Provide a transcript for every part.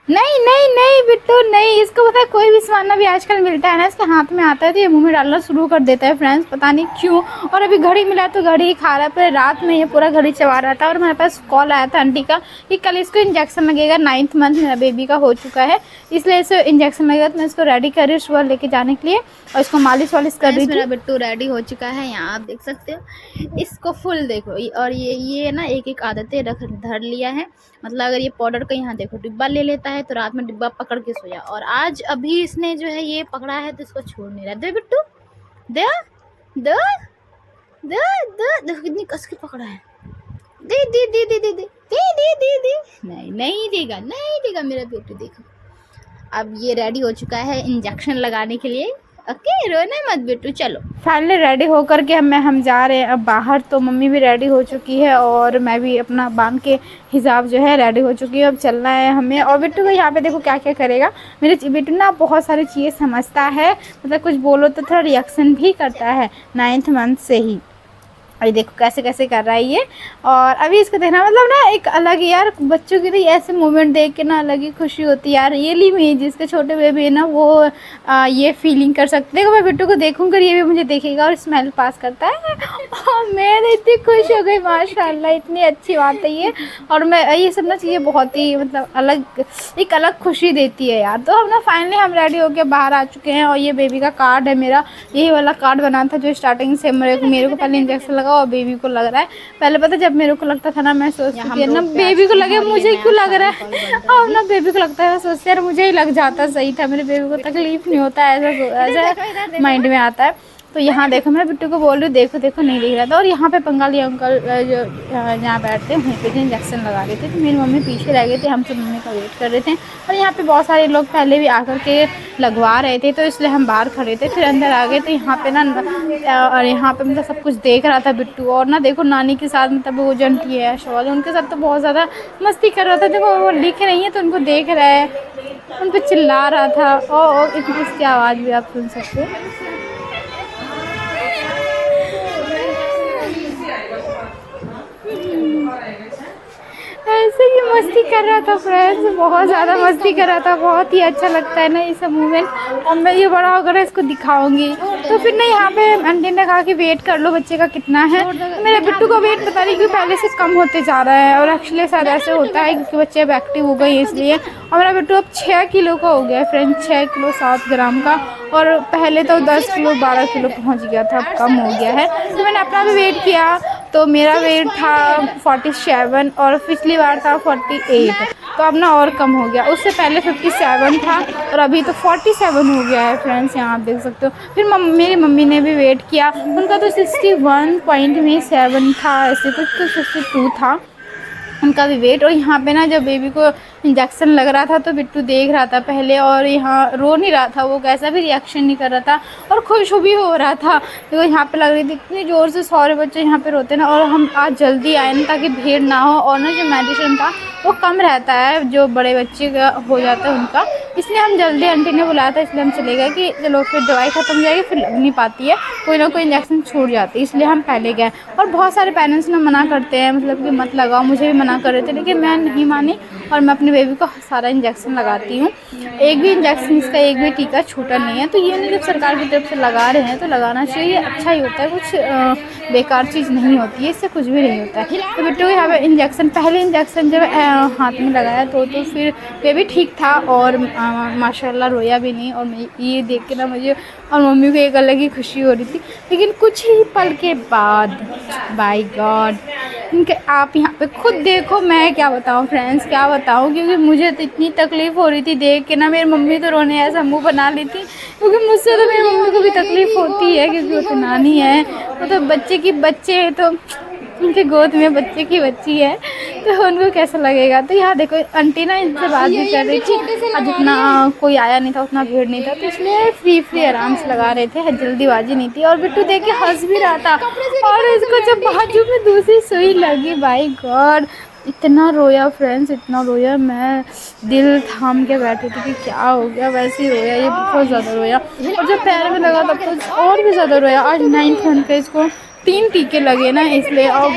नहीं नहीं नहीं बिट्टू नहीं, इसको पता है कोई भी सामान अभी आजकल मिलता है ना, इसके हाथ में आता है तो ये मुंह में डालना शुरू कर देता है फ्रेंड्स, पता नहीं क्यों। और अभी घड़ी मिला तो घड़ी ही खा रहा है, पर रात में ये पूरा घड़ी चबा रहा था। और मेरे पास कॉल आया था आंटी का कि कल इसको इंजेक्शन लगेगा, 9th मंथ मेरा बेबी का हो चुका है, इसलिए इसे इंजेक्शन लगेगा। तो मैं इसको रेडी कर रही हूँ सुबह लेके जाने के लिए, और इसको मालिश वालिश कर रही थी। मेरा बिट्टू रेडी हो चुका है, यहाँ आप देख सकते हो इसको फुल देखो। और ये ना एक एक आदतें रख धर लिया है, मतलब अगर ये पाउडर का यहाँ देखो डिब्बा ले लेता है तो रात में डिब्बा पकड़ के सोया, और आज अभी इसने जो है ये पकड़ा है तो इसको छोड़ नहीं रहा। दे बिट्टू दे दे दे दे, देखो कितनी कस के पकड़ा है। दे दे दे दे दे दे दे दे दे, नहीं नहीं देगा, नहीं देगा मेरा बेटू। देखो अब ये रेडी हो चुका है इंजेक्शन लगाने के लिए। ओके रोना मत बेटू, चलो। फाइनली रेडी होकर के हम जा रहे हैं अब बाहर। तो मम्मी भी रेडी हो चुकी है और मैं भी अपना बांध के हिसाब जो है रेडी हो चुकी है। अब चलना है हमें। और बिट्टू को यहाँ पे देखो क्या क्या करेगा। मेरे बिट्टू ना बहुत सारी चीज़ें समझता है, मतलब कुछ बोलो तो थोड़ा रिएक्शन भी करता है 9th मंथ से ही। अभी देखो कैसे कैसे कर रहा है ये। और अभी इसको देखना मतलब ना एक अलग ही यार, बच्चों के लिए ऐसे मोमेंट देख के ना अलग ही खुशी होती है यार। रियली में जिसके छोटे बेबी है ना वो ये फीलिंग कर सकते। देखो मैं बिट्टू को देखूंगा, ये भी मुझे देखेगा और स्मेल पास करता है। और मैं इतनी खुश हो गई माशाल्लाह, इतनी अच्छी बात है ये। और मैं ये सब ना चीज़ें बहुत ही मतलब अलग, एक अलग खुशी देती है यार। तो हम ना फाइनली हम रेडी होके बाहर आ चुके हैं। और ये बेबी का कार्ड है मेरा, यही वाला कार्ड बना था जो स्टार्टिंग से मेरे को पहले इंजेक्शन लगा और बेबी को लग रहा है। पहले पता जब मेरे को लगता था ना मैं सोचती थी ना बेबी को लगे मुझे क्यों लग रहा है, अब ना बेबी को लगता है सोचते यार मुझे ही लग जाता सही था, मेरे बेबी को तकलीफ नहीं होता, ऐसा माइंड में आता है। तो यहाँ देखो मैं बिट्टू को बोल रही हूँ देखो देखो नहीं दिख रहा था। और यहाँ पे बंगाली अंकल जो यहाँ बैठते हैं वहीं पे इंजेक्शन लगा रहे थे। तो मेरी मम्मी पीछे रह गए थे, हम सब मम्मी का वेट कर रहे थे। और यहाँ पे बहुत सारे लोग पहले भी आकर के लगवा रहे थे, तो इसलिए हम बाहर खड़े थे। फिर अंदर आ गए तो यहाँ पे ना और यहाँ पे मतलब सब कुछ देख रहा था बिट्टू। और ना देखो नानी के साथ मतलब वो जंटी है शौल, उनके साथ तो बहुत ज़्यादा मस्ती कर रहा था। देखो वो लिख रही है तो उनको देख रहा है, उन पर चिल्ला रहा था। और इतनी इसकी आवाज़ भी आप सुन सकते हो। ऐसे ही मस्ती कर रहा था फ्रेंड्स, बहुत ज़्यादा मस्ती कर रहा था। बहुत ही अच्छा लगता है ना ये सब मूवमेंट। और मैं ये बड़ा होकर इसको दिखाऊंगी। तो फिर ना यहाँ पे आंटी ने कहा कि वेट कर लो बच्चे का कितना है। तो मेरे बिट्टू का वेट पता नहीं क्यों पहले से कम होते जा रहा है। और एक्चुअली शायद ऐसे होता है क्योंकि बच्चे अब एक्टिव हो गए इसलिए। और मेरा बिट्टू अब 6 किलो का हो गया है फ्रेंड्स, 6 किलो 7 ग्राम का। और पहले तो 10 किलो 12 किलो पहुँच गया था, अब कम हो गया है। तो मैंने अपना भी वेट किया तो मेरा वेट था 47 और पिछली बार था 48। तो अब ना और कम हो गया, उससे पहले 57 था और अभी तो 47 हो गया है फ्रेंड्स, यहाँ आप देख सकते हो। फिर मेरी मम्मी ने भी वेट किया, उनका तो 61.7 था, ऐसे कुछ तो 62 था उनका भी वेट। और यहाँ पे ना जब बेबी को इंजेक्शन लग रहा था तो बिट्टू देख रहा था पहले, और यहाँ रो नहीं रहा था, वो कैसा भी रिएक्शन नहीं कर रहा था और खुश भी हो रहा था। देखो यहाँ पे लग रही थी इतनी ज़ोर से, सारे बच्चे यहाँ पे रोते ना। और हम आज जल्दी आए ना ताकि भीड़ ना हो। और ना जो मेडिसिन था वो कम रहता है, जो बड़े बच्चे का हो जाता है उनका, इसलिए हम जल्दी, आंटी ने बुलाया था इसलिए हम चले गए कि चलो फिर दवाई ख़त्म हो जाएगी फिर लग नहीं पाती है, कोई ना कोई इंजेक्शन छूट जाती है, इसलिए हम पहले गए। और बहुत सारे पेरेंट्स ना मना करते हैं, मतलब कि मत लगाओ, मुझे भी मना कर रहे थे लेकिन मैं नहीं मानी और मैं अपने बेबी को सारा इंजेक्शन लगाती हूँ। एक भी इंजेक्शन इसका एक भी टीका छूटा नहीं है। तो ये नहीं जब सरकार की तरफ से लगा रहे हैं तो लगाना चाहिए, अच्छा ही होता है, कुछ बेकार चीज़ नहीं होती है, इससे कुछ भी नहीं होता है। तो बेटू यहाँ पे इंजेक्शन, पहले इंजेक्शन जब हाथ में लगाया तो फिर बेबी ठीक था और माशाल्लाह रोया भी नहीं। और मैं ये देख के ना मुझे और मम्मी को एक अलग ही खुशी हो रही थी। लेकिन कुछ ही पल के बाद बाय गॉड इनके, आप यहाँ पे खुद देखो, मैं क्या बताऊँ फ्रेंड्स, क्या बताऊँ, क्योंकि मुझे तो इतनी तकलीफ़ हो रही थी देख के ना। मेरी मम्मी तो रोने ऐसा मुंह बना ली थी, क्योंकि मुझसे तो मेरी मम्मी को भी तकलीफ़ होती है क्योंकि वो तो नानी है, वो तो बच्चे की बच्चे है, तो उनके गोद में बच्चे की बच्ची है तो उनको कैसा लगेगा। तो यहाँ देखो आंटी ना इनसे बात भी कर रही थी, और जितना कोई आया नहीं था उतना भीड़ नहीं था, तो इसलिए फ्री आराम से लगा रहे थे, जल्दीबाजी नहीं थी। और बिट्टू देख के हंस भी रहा था। और इसको जब बाजू में दूसरी सुई लगी, बाय गॉड इतना रोया फ्रेंड्स, इतना रोया, मैं दिल थाम के बैठी थी कि क्या हो गया, वैसे ही रोया, ये बहुत ज़्यादा रोया। और जब पैर में लगा तब तो और भी ज़्यादा रोया। आज 9th मंथ पे इसको 3 टीके लगे ना, इसलिए अब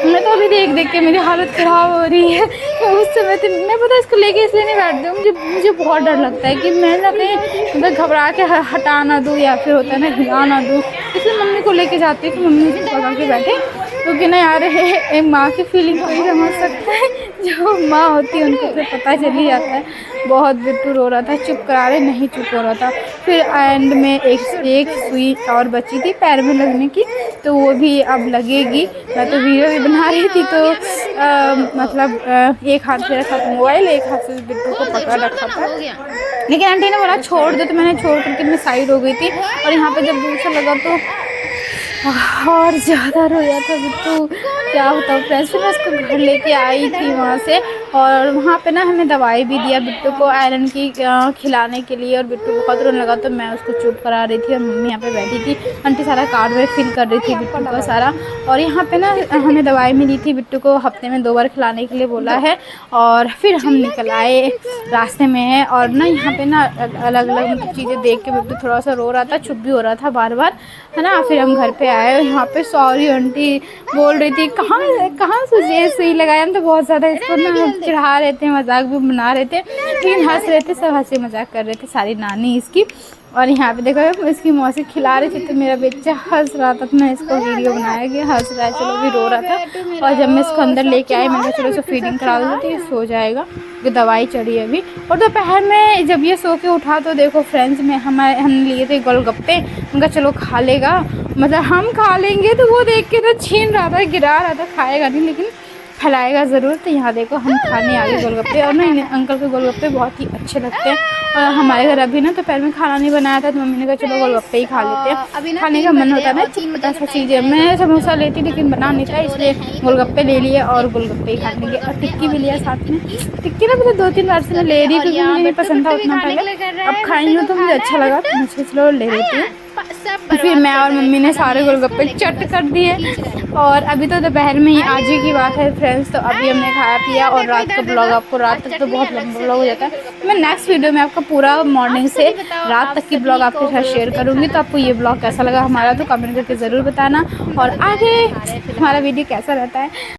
मैं तो अभी देख देख के मेरी हालत ख़राब हो रही है। तो उस समय तो मैं पता इसको लेके इसलिए नहीं बैठती हूँ, मुझे बहुत डर लगता है कि मैं ना कहीं मतलब घबरा के हटा ना दूँ या फिर होता है ना हिला ना दूँ, इसलिए मम्मी को लेके जाती हूँ कि मम्मी मुझे पकड़ के बैठे। क्योंकि ना यार एक माँ की फीलिंग कोई समझ सकता है, जो माँ होती है उनको तो पता चल ही जाता है। बहुत बिट्टू रो रहा था, चुप करा रहे नहीं चुप हो रहा था। फिर एंड में एक सुई और बची थी पैर में लगने की, तो वो भी अब लगेगी। मैं तो वीडियो भी बना रही थी तो मतलब एक हाथ से रखा था मोबाइल, एक हाथ से बिट्टू को पकड़ रखा था, लेकिन आंटी ने बोला छोड़ दो, तो मैंने छोड़ करके मैं साइड हो गई थी। और यहाँ पे जब दूसरा लगा तो और ज़्यादा रोया था बिट्टू, क्या बताऊँ फ्रेंड्स। फिर मैं उसको घर लेके आई थी वहाँ से, और वहाँ पे ना हमें दवाई भी दिया बिट्टू को आयरन की खिलाने के लिए। और बिट्टू बहुत रोने लगा तो मैं उसको चुप करा रही थी और मम्मी यहाँ पे बैठी थी। आंटी सारा कार्ड में फिल कर रही थी बिट्टू का सारा। और यहाँ पे ना हमें दवाई मिली थी, बिट्टू को हफ्ते में 2 बार खिलाने के लिए बोला है। और फिर हम निकल आए रास्ते में है, और ना यहाँ पे ना अलग अलग चीज़ें देख के बिट्टू थोड़ा सा रो रहा था, चुप भी हो रहा था बार बार, है ना। फिर हम घर पे आए, यहाँ पे सॉरी आंटी बोल रही थी कहाँ सुई लगाया। हम तो बहुत ज़्यादा इसको ना चिढ़ा रहे थे, मजाक भी बना रहे थे, लेकिन हंस रहे थे, सब हंसी मजाक कर रहे थे सारी नानी इसकी। और यहाँ पे देखो इसकी मौसी खिला रही थी, तो मेरा बच्चा हंस रहा था, तो मैं इसको वीडियो बनाया कि हंस रहा है, चलो भी रो रहा था। और जब मैं इसको अंदर लेके आई, मैंने चलो इसको फीडिंग करा दूँ तो ये सो जाएगा, क्योंकि दवाई चढ़ी है अभी। और दोपहर में जब ये सो के उठा तो देखो फ्रेंड्स में हमने लिए थे गोलगप्पे, उनका चलो खा लेगा, मतलब हम खा लेंगे। तो वो देख के तो छीन रहा था, गिरा रहा था, खाएगा नहीं लेकिन फैलाएगा ज़रूर। तो यहाँ देखो हम खाने आ गए गोलगप्पे, और ना अंकल के गोलगप्पे बहुत ही अच्छे लगते हैं। और हमारे घर अभी ना दोपहर में खाना नहीं बनाया था, तो मम्मी ने कहा चलो गोलगप्पे ही खा लेते हैं, खाने का मन होता है ना चटपटा सा चीज़ें। मैं समोसा लेती लेकिन बना नहीं था, इसलिए गोलगप्पे ले लिए और गोलगप्पे ही खाने लगे। और टिक्की भी लिया साथ में। टिक्की ना मतलब 2-3 बार से मैं ले रही, क्योंकि मुझे नहीं पसंद था उतना पहले, अब खाई हूँ तो मुझे अच्छा लगा, तो मुझे चलो ले लेती हूँ। फिर मैं और मम्मी ने सारे गोलगप्पे चट कर दिए। और अभी तो दोपहर में ही आज ही की बात है फ्रेंड्स, तो अभी हमने खाया पिया। और रात का ब्लॉग आपको रात तक तो बहुत लंबा ब्लॉग हो जाता है, मैं नेक्स्ट वीडियो में आपका पूरा मॉर्निंग से रात तक की ब्लॉग आपके साथ शेयर करूँगी। तो आपको ये ब्लॉग कैसा लगा हमारा तो कमेंट करके ज़रूर बताना, और आगे हमारा वीडियो कैसा रहता है